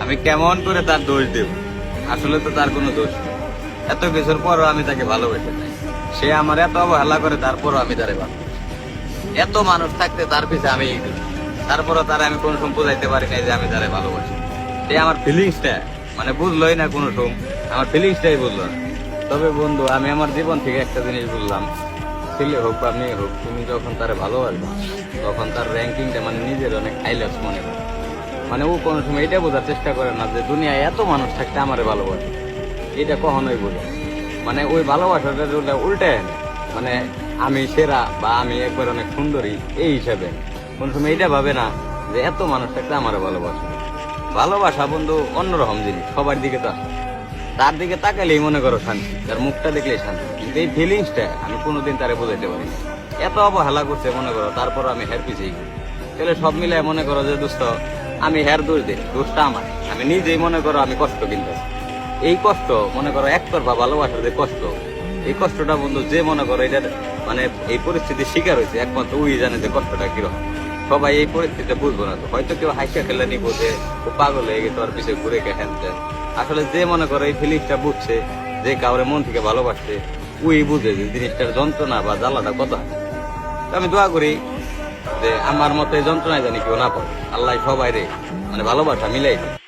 আমি কেমন করে তার দোষ দেব? আসলে তো তার কোনো দোষ নেই। এত কিছুর পরও আমি তাকে ভালোবেসে চাই। সে আমার এত অবহেলা করে, তারপরও আমি তারে ভালোবাসি। এত মানুষ থাকতে তার পিছে আমি এই করি। তারপরও তারা আমি কোনো সময় বোঝাইতে পারি নাই যে আমি তারে ভালোবাসি। সে আমার ফিলিংসটা মানে বুঝলোই না কোনো সময়, আমার ফিলিংসটাই বুঝলো না। তবে বন্ধু, আমি আমার জীবন থেকে একটা জিনিস বুঝলাম, ছেলে হোক বা মেয়ে হোক, তুমি যখন তারে ভালোবাসবে তখন তার র্যাঙ্কিংটা মানে নিজের অনেক হাইলাইটস মনে করে। মানে ও কোনো সময় এটা বোঝার চেষ্টা করে না যে দুনিয়ায় এত মানুষ থাকতে আমারে ভালোবাসে। এটা কখনোই বোঝে না। মানে ওই ভালোবাসাটা উল্টায় না, মানে আমি সেরা বা আমি একবার অনেক সুন্দরী এই হিসাবে কোন সময় এটা ভাবে না যে এত মানুষ থাকতে আমারে ভালোবাসে। ভালোবাসা বন্ধু অন্যরকম জিনিস, সবার দিকে তো আসে না। তার দিকে তাকালেই মনে করো শান্তি, তার মুখটা দেখলেই শান্তি, কিন্তু এই ফিলিংসটা আমি কোনোদিন তারে বোঝাইতে পারি না। এত অবহেলা করছে মনে করো, তারপর আমি হের পিছিয়ে গেছি। তাহলে সব মিলে মনে করো যে দোস্ত, আমি হের দোষ দিই, দোষটা আমার। আমি নিজেই মনে করো আমি কষ্ট কিন্তু এই কষ্ট মনে করো একতরফা ভালোবাসার যে কষ্ট, এই কষ্টটা বন্ধু যে মনে করো এটা মানে এই পরিস্থিতির শিকার হয়েছে, একমাত্র ওই জানে যে কষ্টটা কিরকম। সবাই এই পরিস্থিতিতে বুঝবো না। তো হয়তো কেউ হাসিয়া খেলে নিবো যে ও পাগল হয়ে গেছে, ওর পিছিয়ে ঘুরে গেছেন। আসলে যে মনে করো এই ফিলিংসটা বুঝছে, যে কাউরে মন থেকে ভালোবাসছে, ওই বুঝে যে জিনিসটার যন্ত্রণা বা জ্বালাটা কত। তো আমি দোয়া করি যে আমার মতো এই যন্ত্রণায় জানি কেউ না পাবে। আল্লাহ সবাই রে মানে ভালোবাসা মিলাই দেয়।